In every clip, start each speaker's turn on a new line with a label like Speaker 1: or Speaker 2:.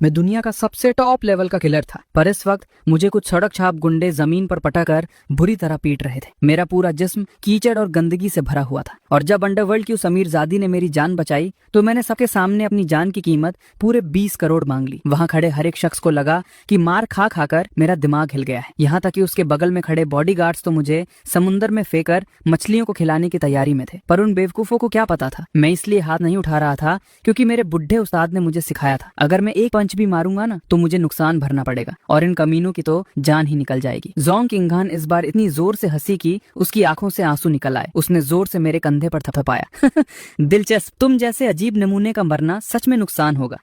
Speaker 1: मैं दुनिया का सबसे टॉप लेवल का किलर था, पर इस वक्त मुझे कुछ सड़क छाप गुंडे जमीन पर पटाकर बुरी तरह पीट रहे थे। मेरा पूरा जिस्म कीचड़ और गंदगी से भरा हुआ था और जब अंडरवर्ल्ड की उस अमीरजादी ने मेरी जान बचाई तो मैंने सबके सामने अपनी जान की कीमत पूरे 20 करोड़ मांग ली। वहां खड़े हर एक शख्स को लगा कि मार खा खाकर मेरा दिमाग हिल गया है। यहाँ तक कि उसके बगल में खड़े बॉडीगार्ड्स तो मुझे समुंदर में फेंकर मछलियों को खिलाने की तैयारी में थे। पर उन बेवकूफों को क्या पता था, मैं इसलिए हाथ नहीं उठा रहा था क्योंकि मेरे बुढ़े उस्ताद ने मुझे सिखाया था, अगर मैं एक पंच भी मारूंगा ना तो मुझे नुकसान भरना पड़ेगा और इन कमीनों की तो जान ही निकल जाएगी। जोंग किंगहान इस बार इतनी जोर से हंसी कि उसकी आंखों से आंसू निकल आए। उसने जोर से मेरे कंधे पर थपथपाया। दिलचस्प, तुम जैसे अजीब नमूने का मरना सच में नुकसान होगा।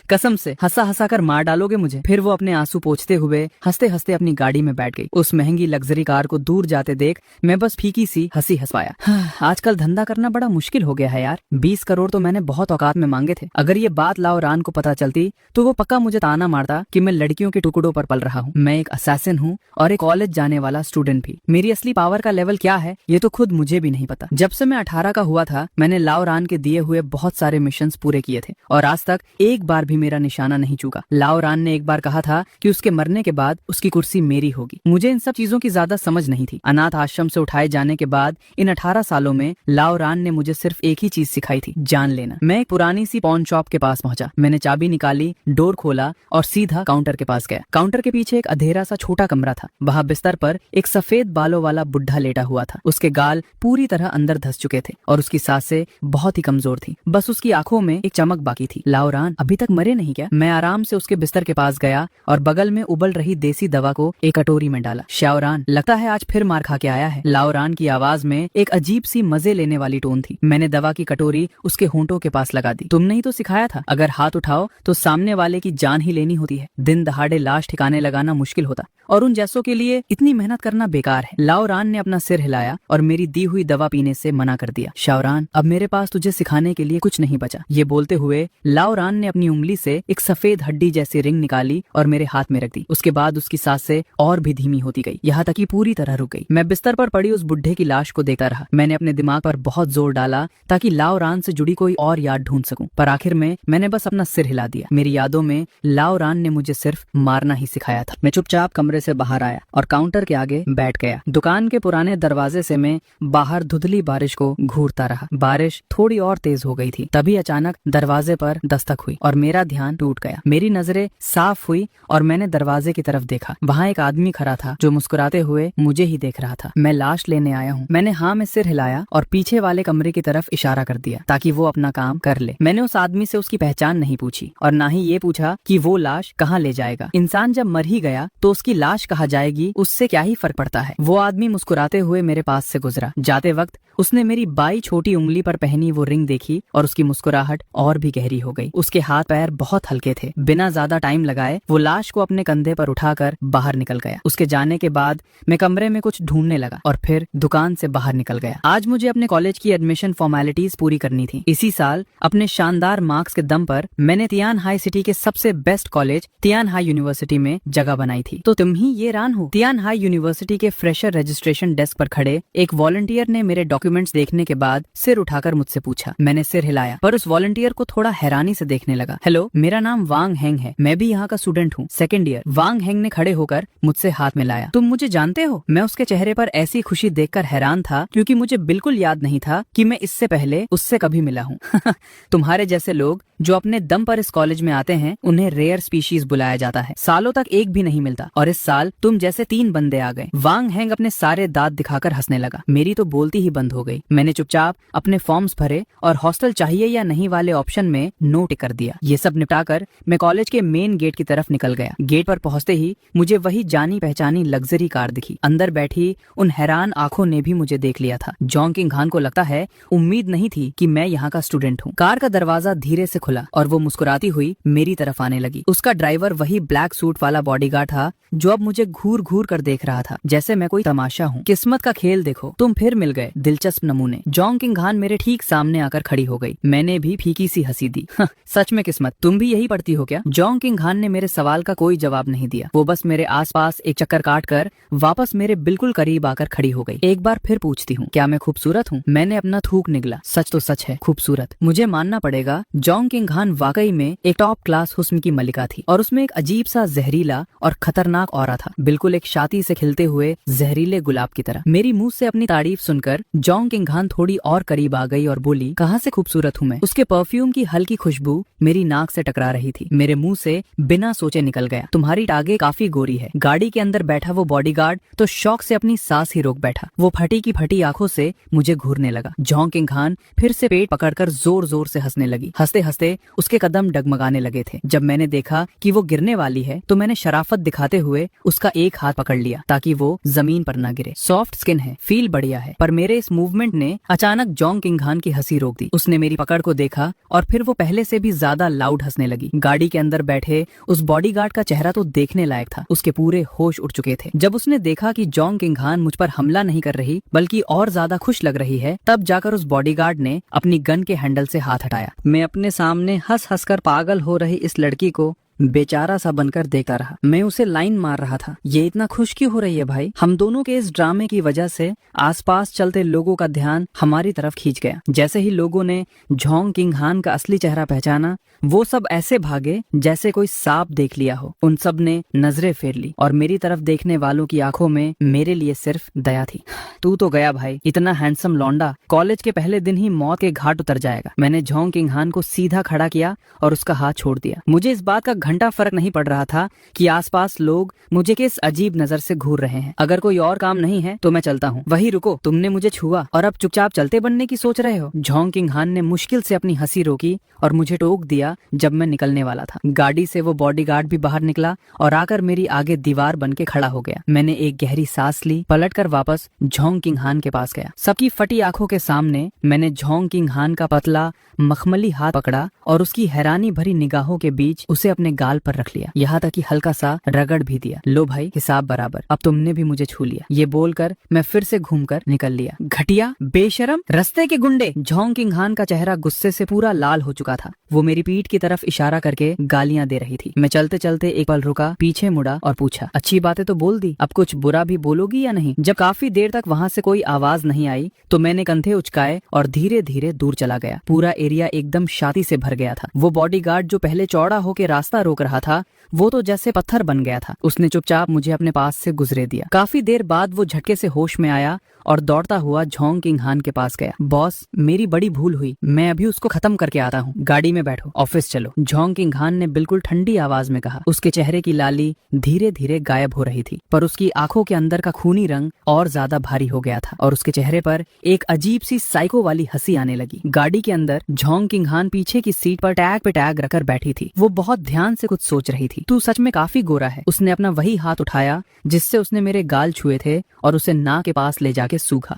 Speaker 1: कसम से हंसा हंसा कर मार डालोगे मुझे। फिर वो अपने आंसू पोंछते हुए हंसते हंसते अपनी गाड़ी में बैठ गई। उस महंगी लग्जरी कार को दूर जाते देख मैं बस फीकी सी हंसी हंस पाया। आजकल धंधा करना बड़ा मुश्किल हो गया है यार। 20 करोड़ तो मैंने बहुत औकात में मांगे थे। अगर ये बात लाओ रान को पता चलती तो वो पक्का मुझे ताना मारता कि मैं लड़कियों के टुकड़ों पर पल रहा हूँ। मैं एक असैसिन हूँ और एक कॉलेज जाने वाला स्टूडेंट भी। मेरी असली पावर का लेवल क्या है ये तो खुद मुझे भी नहीं पता। जब से मैं 18 का हुआ था मैंने लाओ रान के दिए हुए बहुत सारे मिशंस पूरे किए थे और आज तक एक बार भी मेरा निशाना नहीं चूका। लाओ रान ने एक बार कहा था कि उसके मरने के बाद उसकी कुर्सी मेरी होगी। मुझे इन सब चीजों की ज्यादा समझ नहीं थी। अनाथ आश्रम से उठाए जाने के बाद इन 18 सालों में लाओ रान ने मुझे सिर्फ एक ही चीज सिखाई थी, जान लेना। मैं एक पुरानी सी पॉन शॉप के पास पहुंचा। मैंने चाबी निकाली, डोर खोला और सीधा काउंटर के पास गया। काउंटर के पीछे एक अंधेरा सा छोटा कमरा था। वहां बिस्तर पर एक सफेद बालों वाला बुढ़ा लेटा हुआ था। उसके गाल पूरी तरह अंदर धस चुके थे और उसकी सांसें बहुत ही कमजोर थी। बस उसकी आंखों में एक चमक बाकी थी। लाओ रान अभी तक मरे नहीं क्या? मैं आराम से उसके बिस्तर के पास गया और बगल में उबल रही देसी दवा को एक कटोरी में डाला। श्याओरान, लगता है आज फिर मार खा के आया है। लाओ रान की आवाज में एक अजीब सी मजे लेने वाली टोन थी। मैंने दवा की कटोरी उसके होंठों के पास लगा दी। तुमने ही तो सिखाया था, अगर हाथ उठाओ तो सामने वाले की जान ही लेनी होती है। दिन दहाड़े लाश ठिकाने लगाना मुश्किल होता और उन जैसों के लिए इतनी मेहनत करना बेकार है। लाओ रान ने अपना सिर हिलाया और मेरी दी हुई दवा पीने से मना कर दिया। श्याओरान, अब मेरे पास तुझे सिखाने के लिए कुछ नहीं बचा। ये बोलते हुए लाओ रान ने अपनी उंगली से एक सफेद हड्डी जैसी रिंग निकाली और मेरे हाथ में रख दी। उसके बाद उसकी सांसें और भी धीमी होती गई, यहाँ तक कि पूरी तरह रुक गई। मैं बिस्तर पर पड़ी उस बुढ़े की लाश को देखता रहा। मैंने अपने दिमाग पर बहुत जोर डाला ताकि लाओ रान से जुड़ी कोई और याद ढूंढ सकूं, पर आखिर में मैंने बस अपना सिर हिला दिया। मेरी यादों में लाओ रान ने मुझे सिर्फ मारना ही सिखाया था। मैं चुपचाप कमरे से बाहर आया और काउंटर के आगे बैठ गया। दुकान के पुराने दरवाजे से मैं बाहर धुंधली बारिश को घूरता रहा। बारिश थोड़ी और तेज हो गई थी। तभी अचानक दरवाजे पर दस्तक हुई और मेरा ध्यान टूट गया। मेरी नजरें साफ हुई और मैंने दरवाजे की तरफ देखा। वहाँ एक आदमी खड़ा था जो मुस्कुराते हुए मुझे ही देख रहा था। मैं लाश लेने आया हूँ। मैंने हाँ में सिर हिलाया और पीछे वाले कमरे की तरफ इशारा कर दिया ताकि वो अपना काम कर ले। मैंने उस आदमी से उसकी पहचान नहीं पूछी और ना ही ये पूछा कि वो लाश कहाँ ले जाएगा। इंसान जब मर ही गया तो उसकी लाश कहाँ जाएगी उससे क्या ही फर्क पड़ता है। वो आदमी मुस्कुराते हुए मेरे पास से गुजरा। जाते वक्त उसने मेरी बाई छोटी उंगली पर पहनी वो रिंग देखी और उसकी मुस्कुराहट और भी गहरी हो गई। उसके हाथ पैर बहुत हल्के थे। बिना ज्यादा टाइम लगाए वो लाश को अपने कंधे पर उठाकर बाहर निकल गया। उसके जाने के बाद मैं कमरे में कुछ ढूंढने लगा और फिर दुकान से बाहर निकल गया। आज मुझे अपने कॉलेज की एडमिशन फॉर्मेलिटीज पूरी करनी थी। इसी साल अपने शानदार मार्क्स के दम पर मैंने तियान हाई सिटी के सबसे best college Tian high university में जगह बनाई थी। तो तुम ही ये रान हो? तियान हाई यूनिवर्सिटी के फ्रेशर रजिस्ट्रेशन डेस्क पर खड़े एक वॉलंटियर ने मेरे डॉक्यूमेंट्स देखने के बाद सिर उठाकर मुझसे पूछा। मैंने सिर हिलाया पर उस वॉलंटियर को थोड़ा हैरानी से देखने लगा। हेलो, मेरा नाम वांग हेंग है। मैं भी यहाँ का स्टूडेंट हूँ, सेकेंड ईयर। वांग हेंग ने खड़े होकर मुझसे हाथ मिलाया। तुम मुझे जानते हो? मैं उसके चेहरे पर ऐसी खुशी देखकर हैरान था क्योंकि मुझे बिल्कुल याद नहीं था कि मैं इससे पहले उससे कभी मिला हूँ। तुम्हारे जैसे लोग जो अपने दम पर इस कॉलेज में आते हैं उन्हें रेयर स्पीशीज बुलाया जाता है। सालों तक एक भी नहीं मिलता और इस साल तुम जैसे 3 बंदे आ गए। वांग हेंग अपने सारे दांत दिखाकर हंसने लगा। मेरी तो बोलती ही बंद हो गई। मैंने चुपचाप अपने फॉर्म्स भरे और हॉस्टल चाहिए या नहीं वाले ऑप्शन में नो टिक कर दिया। ये सब निपटाकर मैं कॉलेज के मेन गेट की तरफ निकल गया। गेट पर पहुंचते ही मुझे वही जानी पहचानी लग्जरी कार दिखी। अंदर बैठी उन हैरान आंखों ने भी मुझे देख लिया था। जोंग किंगहान को लगता है उम्मीद नहीं थी कि मैं यहाँ का स्टूडेंट हूँ। कार का दरवाजा धीरे से खुला और वो मुस्कुराती हुई मेरी तरफ आने लगी। उसका ड्राइवर वही ब्लैक सूट वाला बॉडीगार्ड था जो अब मुझे घूर घूर कर देख रहा था जैसे मैं कोई तमाशा हूँ। किस्मत का खेल देखो, तुम फिर मिल गए। दिलचस्प दिलचस्प नमूने। जोंग किंग हान मेरे ठीक सामने आकर खड़ी हो गई। मैंने भी फीकी सी हंसी दी। सच में किस्मत, तुम भी यही पढ़ती हो क्या? जोंग किंग हान ने मेरे सवाल का कोई जवाब नहीं दिया। वो बस मेरे आसपास एक चक्कर काट कर वापस मेरे बिल्कुल करीब आकर खड़ी हो गई। एक बार फिर पूछती हूँ, क्या मैं खूबसूरत हूँ? मैंने अपना थूक निगला। सच तो सच है, खूबसूरत। मुझे मानना पड़ेगा, जोंग किंग हान वाकई में एक टॉप क्लास हुस्न की मलिका थी और उसमें एक अजीब सा जहरीला और खतरनाक ऑरा था, बिल्कुल एक शाती से खिलते हुए जहरीले गुलाब की तरह। मेरी मुंह से अपनी तारीफ सुनकर जोंग किंग हान थोड़ी और करीब आ गई और बोली, कहाँ से खूबसूरत हूँ मैं? उसके परफ्यूम की हल्की खुशबू मेरी नाक से टकरा रही थी। मेरे मुंह से बिना सोचे निकल गया, तुम्हारी टांगे काफी गोरी है। गाड़ी के अंदर बैठा वो बॉडीगार्ड तो शौक से अपनी सांस ही रोक बैठा। वो फटी की फटी आंखों से मुझे घूरने लगा। जोंग किंग हान फिर से पेट पकड़कर जोर जोर से हंसने लगी। हंसते हंसते उसके कदम डगमगाने लगे थे। जब मैंने देखा कि वो गिरने वाली है तो मैंने शराफत दिखाते हुए उसका एक हाथ पकड़ लिया ताकि वो जमीन पर न गिरे। सॉफ्ट स्किन है, फील बढ़िया है। पर मेरे इस मूवमेंट ने अचानक जोंग किंग हान की हंसी रोक दी। उसने मेरी पकड़ को देखा और फिर वो पहले से भी ज्यादा लाउड हंसने लगी। गाड़ी के अंदर बैठे उस बॉडीगार्ड का चेहरा तो देखने लायक था। उसके पूरे होश उड़ चुके थे। जब उसने देखा कि जोंग किंग हान मुझ पर हमला नहीं कर रही बल्कि और ज्यादा खुश लग रही है, तब जाकर उस बॉडीगार्ड ने अपनी गन के हैंडल से हाथ हटाया। मैं अपने सामने हंस हंस कर पागल हो रही इस लड़की को बेचारा सा बनकर देखता रहा। मैं उसे लाइन मार रहा था, ये इतना खुश क्यों हो रही है भाई? हम दोनों के इस ड्रामे की वजह से आसपास चलते लोगों का ध्यान हमारी तरफ खींच गया। जैसे ही लोगों ने जोंग किंग हान का असली चेहरा पहचाना, वो सब ऐसे भागे जैसे कोई सांप देख लिया हो। उन सब ने नजरें फेर ली और मेरी तरफ देखने वालों की आंखों में मेरे लिए सिर्फ दया थी। तू तो गया भाई, इतना हैंडसम लौंडा कॉलेज के पहले दिन ही मौत के घाट उतर जाएगा। मैंने जोंग किंग हान को सीधा खड़ा किया और उसका हाथ छोड़ दिया। मुझे इस बात का घंटा फर्क नहीं पड़ रहा था कि आसपास लोग मुझे किस अजीब नजर से घूर रहे हैं। अगर कोई और काम नहीं है तो मैं चलता हूँ। वही रुको, तुमने मुझे छुआ और अब चुपचाप चलते बनने की सोच रहे हो? जोंग किंग हान ने मुश्किल से अपनी हंसी रोकी और मुझे टोक दिया जब मैं निकलने वाला था। गाड़ी से वो बॉडीगार्ड भी बाहर निकला और आकर मेरी आगे दीवार बन के खड़ा हो गया। मैंने एक गहरी सांस ली, पलटकर वापस जोंग किंग हान के पास गया। सबकी फटी आंखों के सामने मैंने जोंग किंग हान का पतला मखमली हाथ पकड़ा और उसकी हैरानी भरी निगाहों के बीच उसे अपने गाल पर रख लिया, यहाँ तक कि हल्का सा रगड़ भी दिया। लो भाई, हिसाब बराबर, अब तुमने भी मुझे छू लिया। ये बोलकर मैं फिर से घूमकर निकल लिया। घटिया, बेशरम, रस्ते के गुंडे। जोंग किंग हान का चेहरा गुस्से से पूरा लाल हो चुका था। वो मेरी पीठ की तरफ इशारा करके गालियां दे रही थी। मैं चलते चलते एक पल रुका, पीछे मुड़ा और पूछा, अच्छी बातें तो बोल दी, अब कुछ बुरा भी बोलोगी या नहीं? जब काफी देर तक वहाँ से कोई आवाज नहीं आई तो मैंने कंधे उचकाए और धीरे धीरे दूर चला गया। पूरा एरिया एकदम शांति से भर गया था। वो बॉडीगार्ड जो पहले चौड़ा होकर रास्ता रोक रहा था, वो तो जैसे पत्थर बन गया था। उसने चुपचाप मुझे अपने पास से गुजरे दिया। काफी देर बाद वो झटके से होश में आया और दौड़ता हुआ जोंग किंग हान के पास गया। बॉस, मेरी बड़ी भूल हुई, मैं अभी उसको खत्म करके आता हूँ। गाड़ी में बैठो, ऑफिस चलो, जोंग किंग हान ने बिल्कुल ठंडी आवाज में कहा। उसके चेहरे की लाली धीरे धीरे गायब हो रही थी, पर उसकी आंखों के अंदर का खूनी रंग और ज्यादा भारी हो गया था और उसके चेहरे पर एक अजीब सी साइको वाली हंसी आने लगी। गाड़ी के अंदर जोंग किंग हान पीछे की सीट पर टैग पे टैग रखकर बैठी थी। वो बहुत ध्यान से कुछ सोच रही थी। तू सच में काफी गोरा है। उसने अपना वही हाथ उठाया जिससे उसने मेरे गाल छुए थे और उसे नाक के पास ले जाके सूखा।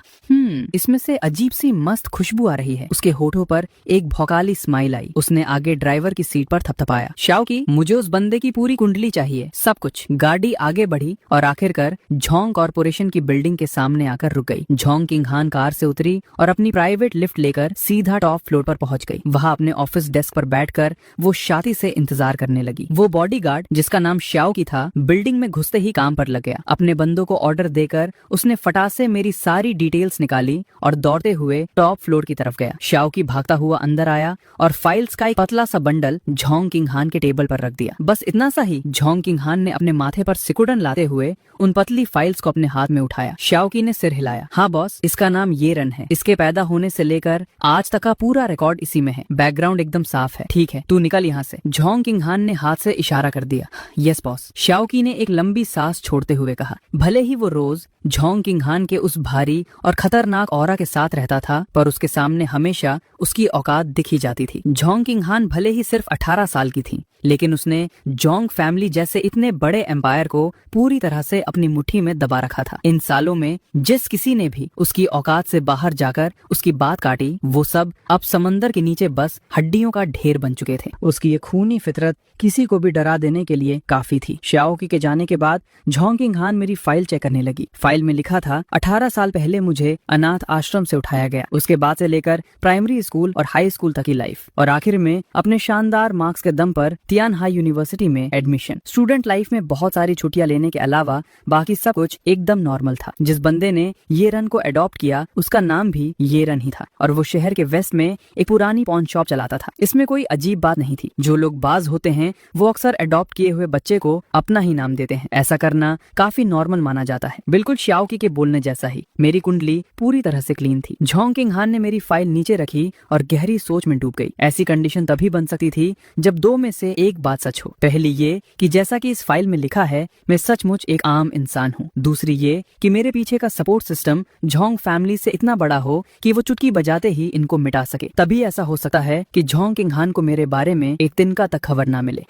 Speaker 1: इसमें से अजीब सी मस्त खुशबू आ रही है। उसके होठों पर एक भौकाली स्माइल आई। उसने आगे ड्राइवर की सीट पर थपथपाया। शाओकी, मुझे उस बंदे की पूरी कुंडली चाहिए, सब कुछ। गाड़ी आगे बढ़ी और आखिरकार जोंग कॉर्पोरेशन की बिल्डिंग के सामने आकर रुक गई। जोंग किंग हान कार से उतरी और अपनी प्राइवेट लिफ्ट लेकर सीधा टॉप फ्लोर पर पहुंच गई। वहां अपने ऑफिस डेस्क पर बैठकर वो शांति से इंतजार करने लगी। वो बॉडीगार्ड जिसका नाम शाओकी था, बिल्डिंग में घुसते ही काम पर लग गया। अपने बंदों को ऑर्डर देकर उसने फटाक से मेरी सारी डिटेल्स निकाली और दौड़ते हुए टॉप फ्लोर की तरफ गया। शाओकी भागता हुआ अंदर आया और फाइल्स का एक पतला सा बंडल जोंग किंग हान के टेबल पर रख दिया। बस इतना सा ही जोंग किंग हान ने अपने माथे पर सिकुड़न लाते हुए उन पतली फाइल्स को अपने हाथ में उठाया। शाओकी ने सिर हिलाया। हाँ बॉस, इसका नाम ये रन है। इसके पैदा होने से लेकर आज तक का पूरा रिकॉर्ड इसी में है। बैकग्राउंड एकदम साफ है। ठीक है, तू निकल यहाँ से। जोंग किंग हान ने हाथ से इशारा कर दिया। यस बॉस, शाओकी ने एक लंबी सांस छोड़ते हुए कहा। भले ही वो रोज जोंग किंग हान के उस भारी और खतरनाक ऑरा के साथ रहता था, पर उसके सामने हमेशा उसकी औकात दिखी जाती थी। जोंग किंग हान भले ही सिर्फ 18 साल की थी, लेकिन उसने जोंग फैमिली जैसे इतने बड़े एम्पायर को पूरी तरह से अपनी मुट्ठी में दबा रखा था। इन सालों में जिस किसी ने भी उसकी औकात से बाहर जाकर उसकी बात काटी, वो सब अब समंदर के नीचे बस हड्डियों का ढेर बन चुके थे। उसकी ये खूनी फितरत किसी को भी डरा देने के लिए काफी थी। शाओकी के जाने के बाद जोंग किंग हान मेरी फाइल चेक करने लगी। फाइल में लिखा था, 18 साल पहले मुझे अनाथ आश्रम से उठाया गया, उसके बाद से लेकर प्राइमरी स्कूल और हाई स्कूल तक की लाइफ, और आखिर में अपने शानदार मार्क्स के दम पर तियानहाई यूनिवर्सिटी में एडमिशन। स्टूडेंट लाइफ में बहुत सारी छुट्टियां लेने के अलावा बाकी सब कुछ एकदम नॉर्मल था। जिस बंदे ने ये रन को अडॉप्ट किया उसका नाम भी ये रन ही था, और वो शहर के वेस्ट में एक पुरानी पॉन शॉप चलाता था। इसमें कोई अजीब बात नहीं थी। जो लोग बाज होते हैं वो अक्सर अडॉप्ट किए हुए बच्चे को अपना ही नाम देते हैं। ऐसा करना काफी नॉर्मल माना जाता है, बिल्कुल श्याओकी के बोलने जैसा ही। मेरी कुंडली पूरी तरह से क्लीन थी। झोंग किंग हान ने मेरी फाइल नीचे रखी और गहरी सोच में डूब गई। ऐसी कंडीशन तभी बन सकती थी जब दो में से एक बात सच हो। पहली ये कि जैसा कि इस फाइल में लिखा है, मैं सचमुच एक आम इंसान हूँ। दूसरी ये कि मेरे पीछे का सपोर्ट सिस्टम झोंग फैमिली से इतना बड़ा हो कि वो चुटकी बजाते ही इनको मिटा सके। तभी ऐसा हो सकता है कि झोंग किंग हान को मेरे बारे में एक तिनका तक खबर ना मिले।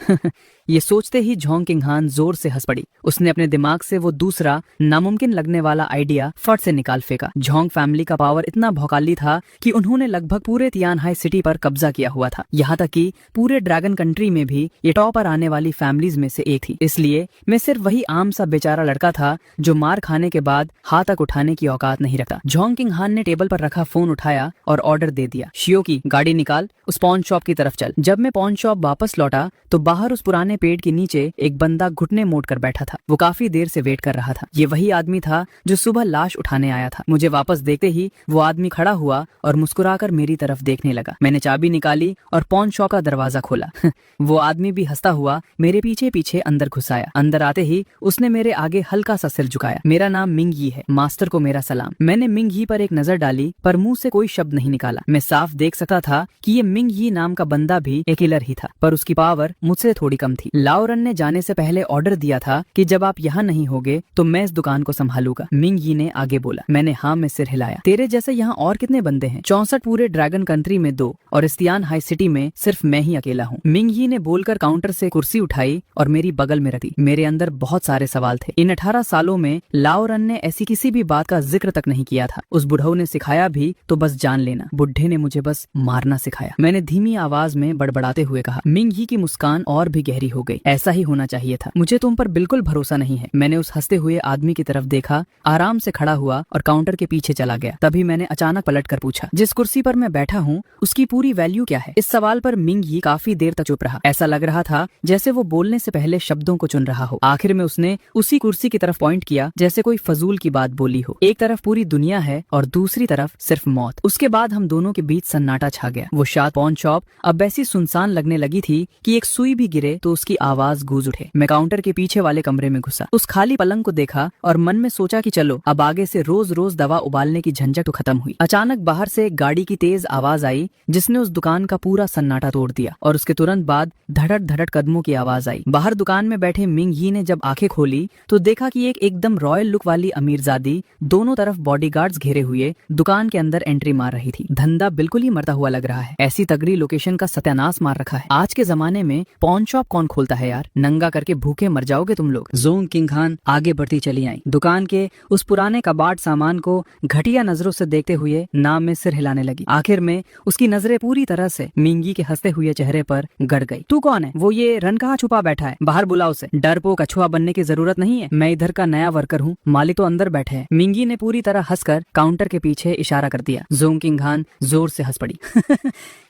Speaker 1: ये सोचते ही झोंग किंग हान जोर से हंस पड़ी। उसने अपने दिमाग से वो दूसरा नामुमकिन लगने वाला आइडिया फट से निकाल फेंका। झोंग फैमिली का पावर इतना भौकाली था कि उन्होंने लगभग पूरे तियानहाई सिटी पर कब्जा किया हुआ था। यहाँ तक कि पूरे ड्रैगन कंट्री में भी ये टॉप पर आने वाली फैमिलीज में से एक थी। इसलिए मैं सिर्फ वही आम सा बेचारा लड़का था जो मार खाने के बाद हाथ तक उठाने की औकात नहीं रखता। झोंग किंग हान ने टेबल पर रखा फोन उठाया और ऑर्डर दे दिया, शियोकी गाड़ी निकाल, उस पॉन शॉप की तरफ चल। जब मैं पॉन शॉप वापस लौटा तो बाहर उस पुराने पेड़ के नीचे एक बंदा घुटने मोड़ कर बैठा था। वो काफी देर से वेट कर रहा था। ये वही आदमी था जो सुबह लाश उठाने आया था। मुझे वापस देखते ही वो आदमी खड़ा हुआ और मुस्कुराकर मेरी तरफ देखने लगा। मैंने चाबी निकाली और पॉन शॉप का दरवाजा खोला। वो आदमी भी हंसता हुआ मेरे पीछे पीछे अंदर घुस आया। अंदर आते ही उसने मेरे आगे हल्का सा सिर झुकाया। मेरा नाम मिंग यी है, मास्टर को मेरा सलाम। मैंने मिंग यी पर एक नजर डाली पर मुंह से कोई शब्द नहीं निकाला। मैं साफ देख सकता था कि ये मिंग यी नाम का बंदा भी एक किलर ही था, पर उसकी पावर मुझसे थोड़ी कम थी। लाओरन ने जाने से पहले ऑर्डर दिया था कि जब आप यहाँ नहीं होगे तो मैं इस दुकान को संभालूंगा। मिंग यी ने आगे बोला। मैंने हाँ में सिर हिलाया। तेरे जैसे यहाँ और कितने बंदे हैं? 64 पूरे ड्रैगन कंट्री में 2 और इस तियानहाई सिटी में सिर्फ मैं ही अकेला हूँ। मिंग यी ने बोलकर काउंटर से कुर्सी उठाई और मेरी बगल में रखी। मेरे अंदर बहुत सारे सवाल थे। इन 18 सालों में लाओरन ने ऐसी किसी भी बात का जिक्र तक नहीं किया था। उस बुढ़ऊ ने सिखाया भी तो बस जान लेना, बुढ़े ने मुझे बस मारना सिखाया। मैंने धीमी आवाज में बड़बड़ाते हुए कहा। मिंग यी की मुस्कान और भी गहरी हो गई। ऐसा ही होना चाहिए था। मुझे तुम पर बिल्कुल भरोसा नहीं है। मैंने उस हंसते हुए आदमी की तरफ देखा, आराम से खड़ा हुआ और काउंटर के पीछे चला गया। तभी मैंने अचानक पलट कर पूछा, जिस कुर्सी पर मैं बैठा हूँ उसकी पूरी वैल्यू क्या है? इस सवाल पर मिंग यी काफी देर तक चुप रहा। ऐसा लग रहा था जैसे वो बोलने से पहले शब्दों को चुन रहा हो। आखिर में उसने उसी कुर्सी की तरफ पॉइंट किया जैसे कोई फजूल की बात बोली हो। एक तरफ पूरी दुनिया है और दूसरी तरफ सिर्फ मौत। उसके बाद हम दोनों के बीच सन्नाटा छा गया। वो शाद पॉन शॉप अब ऐसी सुनसान लगने लगी थी कि एक सुई भी गिरे तो उसकी आवाज गूंज उठे। मैं काउंटर के पीछे वाले कमरे में घुसा, उस खाली पलंग को देखा और मन में सोचा कि चलो अब आगे से रोज रोज दवा उबालने की झंझट खत्म हुई। अचानक बाहर से एक गाड़ी की तेज आवाज आई जिसने उस दुकान का पूरा सन्नाटा तोड़ दिया, और उसके तुरंत बाद धड़क धड़क कदमों की आवाज आई। बाहर दुकान में बैठे मिंग यी ने जब आंखें खोली तो देखा कि एक एकदम रॉयल लुक वाली अमीरजादी दोनों तरफ बॉडीगार्ड्स घेरे हुए दुकान के अंदर एंट्री मार रही थी। धंधा बिल्कुल ही मरता हुआ लग रहा है। ऐसी तगड़ी लोकेशन का सत्यानाश मार रखा है। आज के जमाने में पॉन शॉप कौन खोलता है यार? नंगा करके भूखे मर जाओगे तुम लोग। झोंग किंग हान आगे बढ़ती चली आई। दुकान के उस पुराने कबाट सामान को घटिया नजरों से देखते हुए नाम में सिर हिलाने लगी। आखिर में उसकी नजरें पूरी तरह से मिंगी के हंसते हुए चेहरे पर गड़ गई। तू कौन है? वो ये रन कहाँ छुपा बैठा है? बाहर बुलाओ उसे। डरपोक कछुआ बनने की जरूरत नहीं है। मैं इधर का नया वर्कर हूँ, मालिक तो अंदर बैठे हैं। मिंगी ने पूरी तरह हंसकर काउंटर के पीछे इशारा कर दिया। झोंग किंग हान जोर से हंस पड़ी।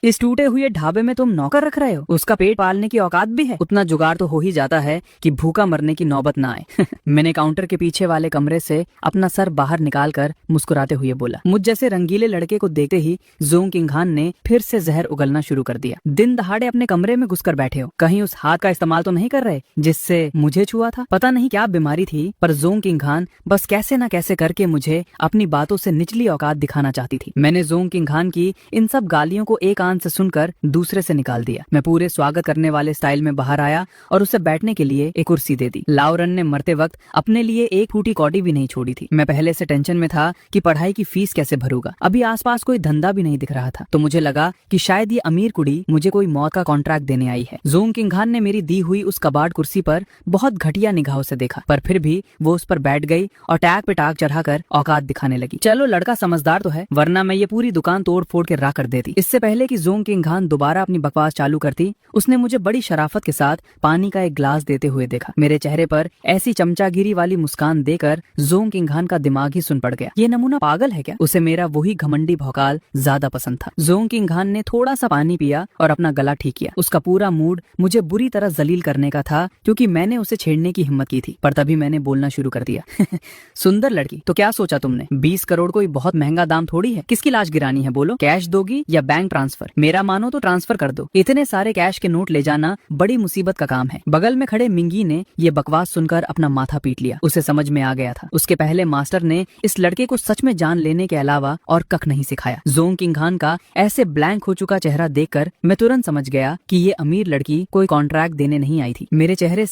Speaker 1: इस टूटे हुए ढाबे में तुम नौकर रख रहे हो? उसका पेट पालने की औकात भी है? उतना जुगाड़ तो हो ही जाता है कि भूखा मरने की नौबत ना आए। मैंने काउंटर के पीछे वाले कमरे से अपना सर बाहर निकालकर मुस्कुराते हुए बोला। मुझ जैसे रंगीले लड़के को देखते ही झोंग किंग हान ने फिर से जहर उगलना शुरू कर दिया। दिन दहाड़े अपने कमरे में घुसकर बैठे हो, कहीं उस हाथ का इस्तेमाल तो नहीं कर रहे जिससे मुझे छुआ था? पता नहीं क्या बीमारी थी, पर झोंग किंग हान बस कैसे न कैसे करके मुझे अपनी बातों से निचली औकात दिखाना चाहती थी। मैंने झोंग किंग हान की इन सब गालियों को एक कान से सुनकर दूसरे से निकाल दिया। मैं पूरे स्वागत करने वाले स्टाइल में बाहर आया और उसे बैठने के लिए एक कुर्सी दे दी। लाओरन ने मरते वक्त अपने लिए एक फूटी कौड़ी भी नहीं छोड़ी थी। मैं पहले से टेंशन में था कि पढ़ाई की फीस कैसे भरूंगा। अभी आसपास कोई धंधा भी नहीं दिख रहा था, तो मुझे लगा कि शायद ये अमीर कुड़ी मुझे कोई मौत का कॉन्ट्रैक्ट देने आई है। झोंग किंग हान ने मेरी दी हुई उस कबाड़ कुर्सी पर बहुत घटिया निगाहों से देखा, पर फिर भी वो उस पर बैठ गई और टैग पे टाक चढ़ाकर औकात दिखाने लगी। चलो लड़का समझदार तो है, वरना मैं ये पूरी दुकान तोड़ फोड़ के राख कर देती। इससे पहले कि झोंग किंग हान दोबारा अपनी बकवास चालू करती, उसने मुझे बड़ी शराफत के साथ पानी का एक ग्लास देते हुए देखा। मेरे चेहरे पर ऐसी चमचागिरी वाली मुस्कान देकर झोंग किंग हान का दिमाग ही सुन पड़ गया। ये नमूना पागल है क्या? उसे मेरा वही घमंडी भौकाल ज्यादा पसंद था। जोंग किंग खान ने थोड़ा सा पानी पिया और अपना गला ठीक किया। उसका पूरा मूड मुझे बुरी तरह जलील करने का था क्योंकि मैंने उसे छेड़ने की हिम्मत की थी। पर तभी मैंने बोलना शुरू कर दिया। सुंदर लड़की, तो क्या सोचा तुमने? 20 करोड़ कोई बहुत महंगा दाम थोड़ी है। किसकी लाश गिरानी है बोलो? कैश दोगी या बैंक ट्रांसफर? मेरा मानो तो ट्रांसफर कर दो। इतने सारे कैश के नोट ले जाना बड़ी मुसीबत का काम है। बगल में खड़े मिंगी ने ये बकवास सुनकर अपना माथा पीट लिया। उसे समझ में आ गया था उसके पहले मास्टर ने इस लड़के को सच में जान लेने के अलावा और कख नहीं सिखाया। जोंग किंग खान का ऐसे ब्लैंक हो चुका चेहरा देखकर मैं तुरंत समझ गया कि ये अमीर लड़की कोई कॉन्ट्रैक्ट देने नहीं आई थी। मेरे चेहरे